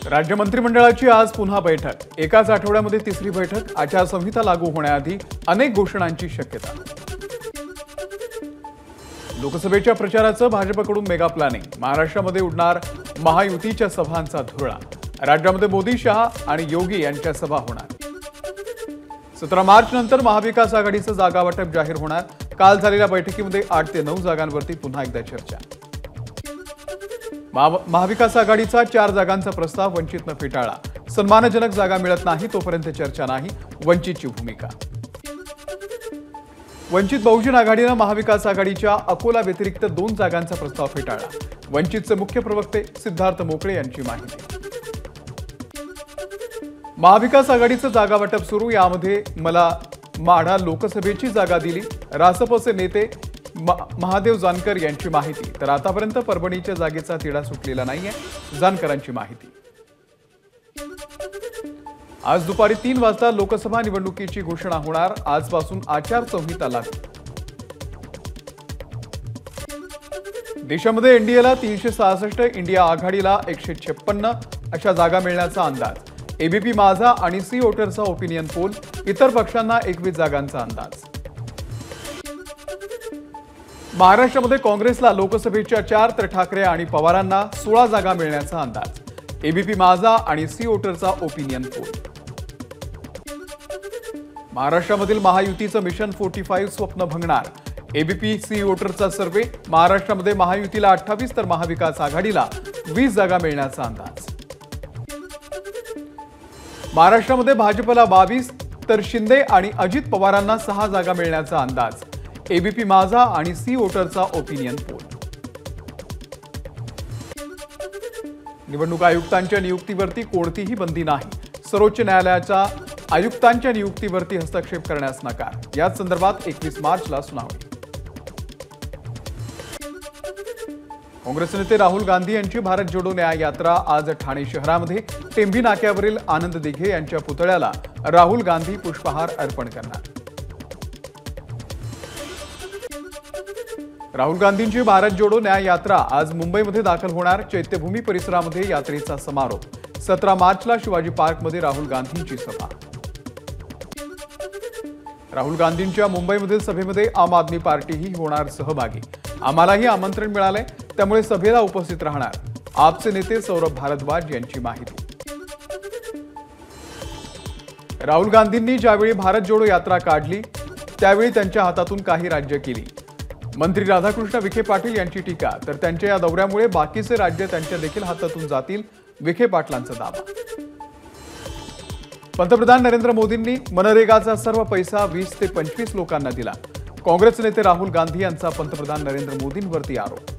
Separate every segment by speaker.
Speaker 1: राज्य मंत्रिमंडळाची आज पुन्हा बैठक। एकाच आठवड्यामध्ये तिसरी बैठक। आचारसंहिता लागू होण्याआधी अनेक घोषणांची शक्यता। लोकसभेच्या प्रचाराचं भाजपकडून मेगा प्लॅनिंग। महाराष्ट्रामध्ये उडणार महायुतीच्या सभांचा धुरळा। राज्यामध्ये मोदी, शहा आणि योगी यांच्या सभा होणार। 17 मार्च नंतर महाविकास आघाडीचं जागा वाटप जाहीर होणार। काल झालेल्या बैठकीमध्ये 8 ते 9 जागांवरती पुन्हा एकदा चर्चा। महाविकास आघाडीचा 4 जागांचा प्रस्ताव वंचितनं फेटाळला। सन्मानजनक जागा मिळत नाही तोपर्यंत चर्चा नाही, वंचितची भूमिका। वंचित बहुजन आघाडीनं महाविकास आघाडीच्या अकोला व्यतिरिक्त 2 जागांचा प्रस्ताव फेटाळला। वंचितचे मुख्य प्रवक्ते सिद्धार्थ मोकळे यांची माहिती। महाविकास आघाडीचं जागा वाटप सुरू। यामध्ये मला माढा लोकसभेची जागा दिली। रासपचे नेते महादेव जानकर यांची माहिती। तर आतापर्यंत परभणीच्या जागेचा तिढा सुटलेला नाहीये, जानकरांची माहिती। आज दुपारी 3 वाजता लोकसभा निवडणुकीची घोषणा होणार। आजपासून आचारसंहिता लागू। देशामध्ये एनडीएला 366, इंडिया आघाडीला 156 अशा जागा मिळण्याचा अंदाज। एबीपी माझा आणि सी वोटरचा ओपिनियन पोल। इतर पक्षांना 21 जागांचा अंदाज। महाराष्ट्रामध्ये काँग्रेसला लोकसभेच्या 4 तर ठाकरे आणि पवारांना 16 जागा मिळण्याचा अंदाज। एबीपी माझा आणि सी वोटरचा ओपिनियन पोल। महाराष्ट्रामधील महायुतीचं मिशन 45 स्वप्न भंगणार। एबीपी सी वोटरचा सर्व्हे। महाराष्ट्रामध्ये महायुतीला 28 तर महाविकास आघाडीला 20 जागा मिळण्याचा अंदाज। महाराष्ट्रामध्ये भाजपला 22 तर शिंदे आणि अजित पवारांना 6 जागा मिळण्याचा अंदाज। एबीपी माझा आणि सी वोटरचा ओपिनियन पोल। निवडणूक आयुक्तांच्या नियुक्तीवरती कोणतीही बंदी नाही। सर्वोच्च न्यायालयाच्या आयुक्तांच्या नियुक्तीवरती हस्तक्षेप करण्यास नकार। याच संदर्भात 21 मार्चला सुनावणी। काँग्रेस नेते राहुल गांधी यांची भारत जोडो न्याय यात्रा आज ठाणे शहरामध्ये। टेंभी नाक्यावरील आनंद दिघे यांच्या पुतळ्याला राहुल गांधी पुष्पहार अर्पण करणार। राहुल गांधींची भारत जोडो न्याय यात्रा आज मुंबईमध्ये दाखल होणार। चैत्यभूमी परिसरामध्ये यात्रेचा समारोप। 17 मार्चला शिवाजी पार्कमध्ये राहुल गांधींची सभा। राहुल गांधींच्या मुंबईमधील सभेमध्ये आम आदमी पार्टीही होणार सहभागी। आम्हालाही आमंत्रण मिळाले, त्यामुळे सभेला उपस्थित राहणार। आपचे नेते सौरभ भारद्वाज यांची माहिती। राहुल गांधींनी ज्यावेळी भारत जोडो यात्रा काढली त्यावेळी त्यांच्या हातातून काही राज्य केली। मंत्री राधाकृष्ण विखे पाटील यांची टीका। तर त्यांच्या या दौऱ्यामुळे बाकीचे राज्य त्यांच्या देखील हातातून जातील, विखे पाटलांचा दावा। पंतप्रधान नरेंद्र मोदींनी मनरेगाचा सर्व पैसा 20 ते 25 लोकांना दिला। काँग्रेस नेते राहुल गांधी यांचा पंतप्रधान नरेंद्र मोदींवरती आरोप।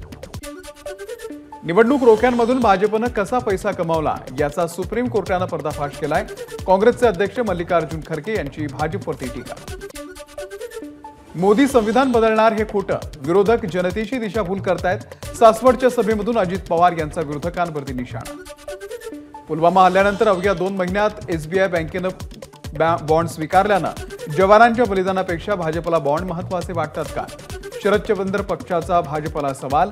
Speaker 1: निवडणूक रोख्यांमधून भाजपनं कसा पैसा कमावला याचा सुप्रीम कोर्टानं पर्दाफाश केलाय। काँग्रेसचे अध्यक्ष मल्लिकार्जुन खरगे यांची भाजपवरती टीका। मोदी संविधान बदलणार हे खोटं। विरोधक जनतेची दिशाभूल करतायत। सासवडच्या सभेमधून अजित पवार यांचा विरोधकांवरती निशाणा। पुलवामा हल्ल्यानंतर अवघ्या 2 महिन्यात एसबीआय बँकेनं बॉन्ड स्वीकारल्यानं जवानांच्या बलिदानापेक्षा भाजपला बॉन्ड महत्त्वाचे वाटतात का? शरद पक्षाचा भाजपला सवाल।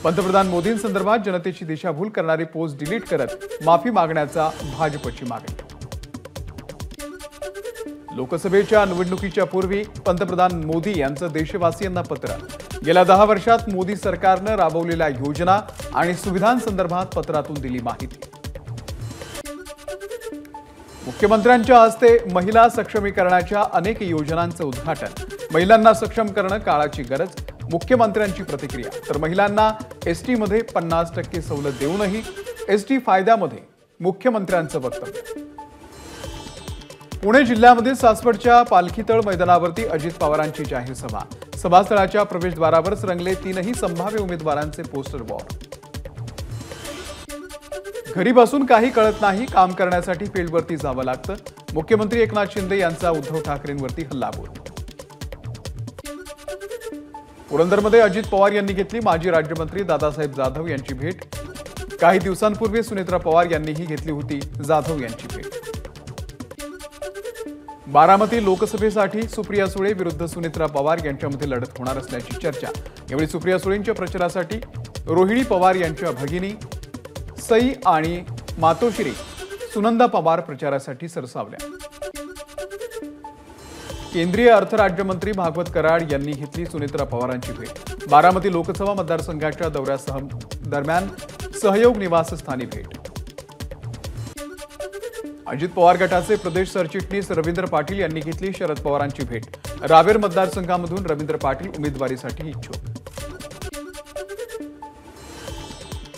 Speaker 1: पंतप्रधान मोदींसंदर्भात जनतेची दिशाभूल करणारी पोस्ट डिलीट करत माफी मागण्याचा भाजपची मागणी। लोकसभेच्या निवडणुकीच्या पूर्वी पंतप्रधान मोदी यांचं देशवासियांना पत्र। गेल्या 10 वर्षात मोदी सरकारनं राबवलेल्या योजना आणि सुविधांसंदर्भात पत्रातून दिली माहिती। मुख्यमंत्र्यांच्या हस्ते महिला सक्षमीकरणाच्या अनेक योजनांचं उद्घाटन। महिलांना सक्षम करणं काळाची गरज, मुख्यमंत्र्यांची प्रतिक्रिया। तर महिलांना एसटी मध्ये 50% सवलत देऊनही एसटी फायद्यामध्ये मुख्यमंत्र्यांचं वक्तव्य। पुणे जिल्ह्यामध्ये सासवडच्या पालखीतळ मैदानावरती अजित पवारांची जाहीर सभा। सभास्थळाच्या प्रवेशद्वारावरच रंगले 3ही संभाव्य उमेदवारांचे पोस्टर वॉर। घरी बसून काही कळत नाही, काम करण्यासाठी फील्डवरती जावं लागतं। मुख्यमंत्री एकनाथ शिंदे यांचा उद्धव ठाकरेंवरती हल्लाबोल। पुरंदरमध्ये अजित पवार यांनी घेतली माजी राज्यमंत्री दादासाहेब जाधव यांची भेट। काही दिवसांपूर्वी सुनेत्रा पवार यांनीही घेतली होती जाधव यांची भेट। बारामती लोकसभेसाठी सुप्रिया सुळे विरुद्ध सुनेत्रा पवार यांच्यामध्ये लढत होणार असल्याची चर्चा। यावेळी सुप्रिया सुळेंच्या प्रचारासाठी रोहिणी पवार यांच्या भगिनी सई आणि मातोश्री सुनंदा पवार प्रचारासाठी सरसावल्या। केंद्रीय अर्थ राज्यमंत्री भागवत कराड यांनी घेतली सुनेत्रा पवारांची भेट। बारामती लोकसभा मतदारसंघाच्या दरम्यान सहयोग निवासस्थानी भेट। अजित पवार गटाचे प्रदेश सरचिटणीस रवींद्र पाटील यांनी घेतली शरद पवारांची भेट। रावेर मतदारसंघामधून रवींद्र पाटील उमेदवारीसाठी इच्छुक।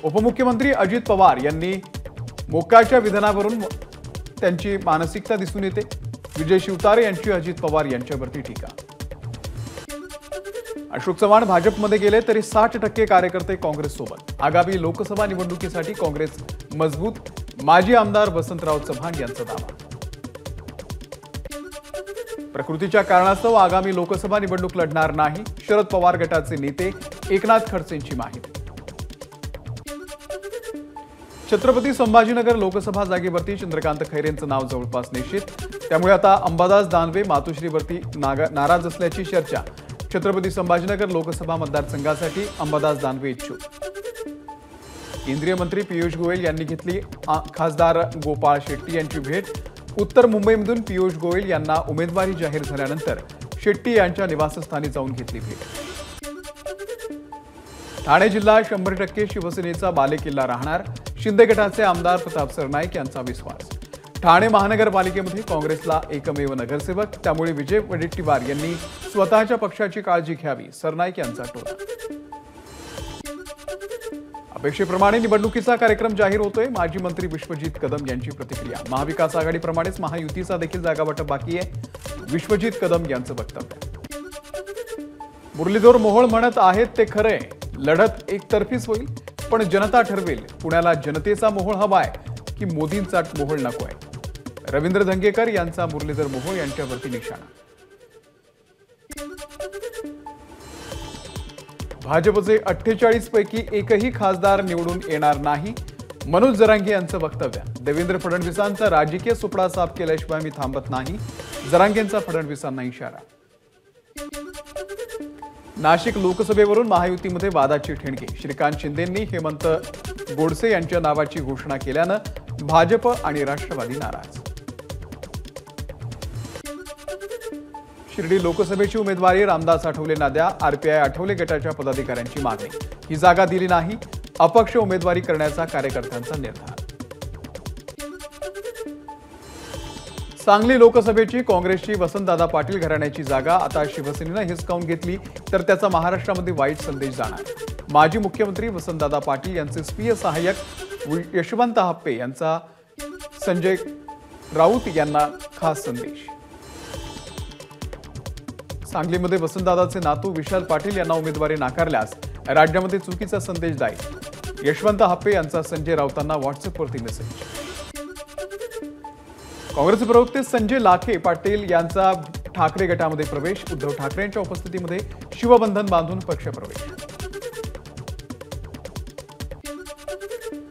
Speaker 1: उपमुख्यमंत्री अजित पवार यांनी मोक्काच्या विधानावरून त्यांची मानसिकता दिसून येते। विजय शिवतारे यांची अजित पवार यांच्यावरती टीका। अशोक चव्हाण भाजपमध्ये गेले तरी 60% कार्यकर्ते काँग्रेससोबत। आगामी लोकसभा निवडणुकीसाठी काँग्रेस मजबूत। माजी आमदार वसंतराव चव्हाण यांचा दावा। प्रकृतीच्या कारणास्तव आगामी लोकसभा निवडणूक लढणार नाही, शरद पवार गटाचे नेते एकनाथ खडसेंची माहिती। छत्रपती संभाजीनगर लोकसभा जागेवरती चंद्रकांत खैरेंचं नाव जवळपास निश्चित। त्यामुळे आता अंबादास दानवे मातोश्रीवरती नाराज असल्याची चर्चा। छत्रपती संभाजीनगर लोकसभा मतदारसंघासाठी अंबादास दानवे इच्छुक। केंद्रीय मंत्री पियुष गोयल यांनी घेतली खासदार गोपाळ शेट्टी यांची भेट। उत्तर मुंबईमधून पियुष गोयल यांना उमेदवारी जाहीर झाल्यानंतर शेट्टी यांच्या निवासस्थानी जाऊन घेतली भेट। ठाणे जिल्हा 100% शिवसेनेचा बालेकिल्ला राहणार, शिंदे गटाचे आमदार प्रताप सरनाईक यांचा विश्वास। ठाणे महानगरपालिकेमध्ये काँग्रेसला एकमेव नगरसेवक, त्यामुळे विजय वडेट्टीवार यांनी स्वतःच्या पक्षाची काळजी घ्यावी, सरनाईक यांचा टोला। अपेक्षेप्रमाणे निवडणुकीचा कार्यक्रम जाहीर होतोय, माजी मंत्री विश्वजित कदम यांची प्रतिक्रिया। महाविकास आघाडीप्रमाणेच महायुतीचा देखील जागावाटप बाकी आहे, विश्वजित कदम यांचं वक्तव्य। मुरलीधर मोहोळ म्हणत आहेत ते खरे, लढत एकतर्फीच होईल, पण जनता ठरवेल पुण्याला जनतेचा मोहोळ हवाय की मोदींचा मोहोळ नकोय। रवींद्र धंगेकर यांचा मुरलीधर मोहोळ यांच्यावरती निशाणा। भाजपचे 48 पैकी एकही खासदार निवडून येणार नाही, मनोज जरांगे यांचं वक्तव्य। देवेंद्र फडणवीसांचा राजकीय सुपडा साफ केल्याशिवाय मी थांबत नाही, जरांगेंचा फडणवीसांना इशारा। नाशिक लोकसभेवरून महायुतीमध्ये वादाची ठिणगी। श्रीकांत शिंदेंनी हेमंत गोडसे यांच्या नावाची घोषणा केल्यानं भाजप आणि राष्ट्रवादी नाराज। शिर्डी लोकसभेची उमेदवारी रामदास आठवलेंना द्या, आरपीआय आठवले गटाच्या पदाधिकाऱ्यांची मागणी। ही जागा दिली नाही, अपक्ष उमेदवारी करण्याचा कार्यकर्त्यांचा निर्धार। सांगली लोकसभेची काँग्रेसची वसंतदादा पाटील घराण्याची जागा आता शिवसेनेनं हिसकावून घेतली तर त्याचा महाराष्ट्रामध्ये वाईट संदेश जाणार। माजी मुख्यमंत्री वसंतदादा पाटील यांचे स्वीय सहाय्यक यशवंत हाप्पे यांचा संजय राऊत यांना खास संदेश। सांगलीमध्ये वसंतदादाचे नातू विशाल पाटील यांना उमेदवारी नाकारल्यास राज्यामध्ये चुकीचा संदेश जाईल, यशवंत हाप्पे यांचा संजय राऊतांना व्हॉट्सअपवरती मेसेज। काँग्रेस प्रवक्ते संजय लाखे पाटील यांचा ठाकरे गटामध्ये प्रवेश। उद्धव ठाकरेंच्या उपस्थितीमध्ये शिवबंधन बांधून पक्षप्रवेश।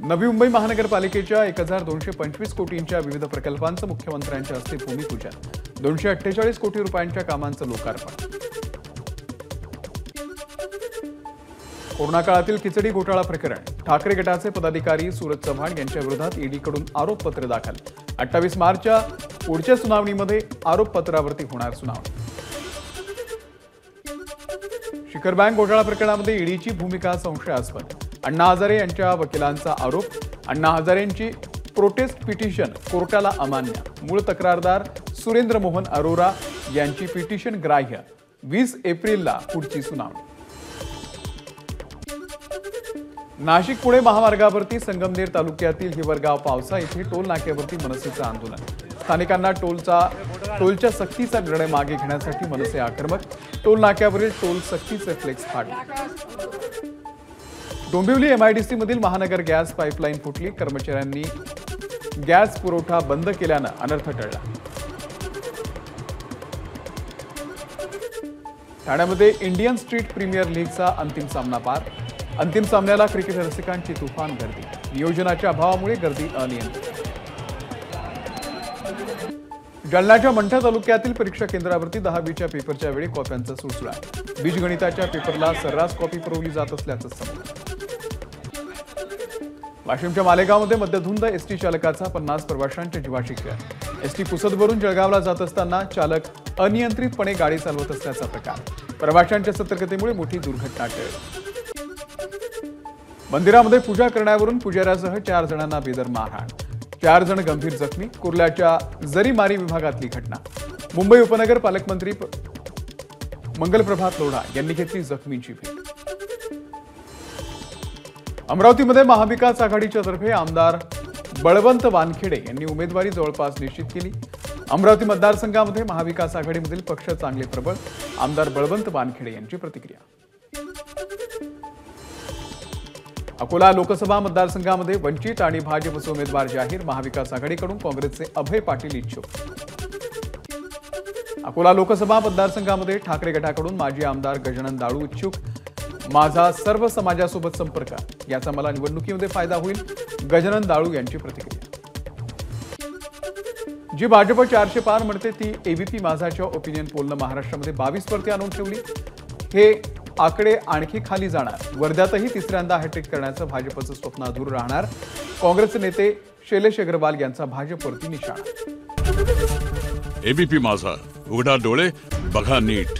Speaker 1: नवी मुंबई महानगरपालिकेच्या 1225 कोटींच्या विविध प्रकल्पांचं मुख्यमंत्र्यांच्या हस्ते भूमिपूजन। 248 कोटी रुपयांच्या कामांचं लोकार्पण। कोरोना काळातील खिचडी घोटाळा प्रकरण। ठाकरे गटाचे पदाधिकारी सूरज चव्हाण यांच्या विरोधात ईडीकडून आरोपपत्र दाखल। 28 मार्चच्या पुढच्या सुनावणीमध्ये आरोपपत्रावरती होणार सुनावणी। शिखर बँक घोटाळा प्रकरणामध्ये ईडीची भूमिका संशयास्पद। अण्णा हजारे यांच्या वकिलांचा आरोप। अण्णा हजारेंची प्रोटेस्ट पिटिशन कोर्टाला अमान्य। मूळ तक्रारदार सुरेंद्र मोहन अरोरा यांची पिटिशन ग्राह्य। 20 एप्रिलला पुढची सुनावणी। नाशिक पुणे महामार्गावरती संगमनेर तालुक्यातील हिवरगाव पावसा येथे टोल नाक्यावरती मनसेचं आंदोलन। स्थानिकांना टोलच्या सक्तीचा निर्णय मागे घेण्यासाठी मनसे आक्रमक। टोल नाक्यावरील टोल सक्तीचे फ्लेक्स फाडले। डोंबिवली एमआयडीसी मधील महानगर गॅस पाईपलाईन फुटली। कर्मचाऱ्यांनी गॅस पुरवठा बंद केल्यानं अनर्थ टळला। ठाण्यामध्ये इंडियन स्ट्रीट प्रीमियर लीगचा अंतिम सामना पार। अंतिम सामन्याला क्रिकेट रसिकांची तुफान गर्दी। नियोजनाच्या अभावामुळे गर्दी अनियंत्रित। जालन्याच्या मंठा तालुक्यातील परीक्षा केंद्रावरती 10वीच्या पेपरच्या वेळी कॉप्यांचा सुळसुळा. बीजगणिताच्या पेपरला सर्रास कॉपी पुरवली जात असल्याचं समोर. वाशिमच्या मालेगावमध्ये मध्यधुंद एसटी चालकाचा 50 प्रवाशांच्या जीवाशी खेळ. एसटी पुसदवरून जळगावला जात असताना चालक अनियंत्रितपणे गाडी चालवत असल्याचा प्रकार. प्रवाशांच्या सतर्कतेमुळे मोठी दुर्घटना टळली. मंदिरामध्ये पूजा करण्यावरून पुजाऱ्यासह 4 जणांना बेदर मारहाण. 4 जण गंभीर जखमी. कुर्ल्याच्या जरीमारी विभागातली घटना. मुंबई उपनगर पालकमंत्री मंगलप्रभात लोढा यांनी घेतली जखमींची भेट. अमरावतीमध्ये महाविकास आघाडीच्या तर्फे आमदार बळवंत वानखेडे यांनी उमेदवारी जवळपास निश्चित केली. अमरावती मतदारसंघामध्ये महाविकास आघाडीमधील पक्ष चांगले प्रबळ. आमदार बळवंत वानखेडे यांची प्रतिक्रिया. अकोला लोकसभा मतदारसंघामध्ये वंचित आणि भाजपचे उमेदवार जाहीर. महाविकास आघाडीकडून काँग्रेसचे अभय पाटील इच्छुक. अकोला लोकसभा मतदारसंघामध्ये ठाकरे गटाकडून माजी आमदार गजानन दाळू इच्छुक. माझा सर्व समाजासोबत संपर्क, याचा मला निवडणुकीमध्ये फायदा होईल. गजानन दाळू यांची प्रतिक्रिया. जी भाजप 400 पार म्हणते ती एबीपी माझाच्या ओपिनियन पोलनं महाराष्ट्रामध्ये 22 वरती आणून ठेवली. हे आकडे आणखी खाली जाणार. वर्ध्यातही तिसऱ्यांदा हॅट्रिक करण्याचं भाजपचं स्वप्न अधूर राहणार. काँग्रेसचे नेते शैलेश अग्रवाल यांचा भाजपवरती निशाणा.
Speaker 2: एबीपी माझा, उघडा डोळे बघा नीट.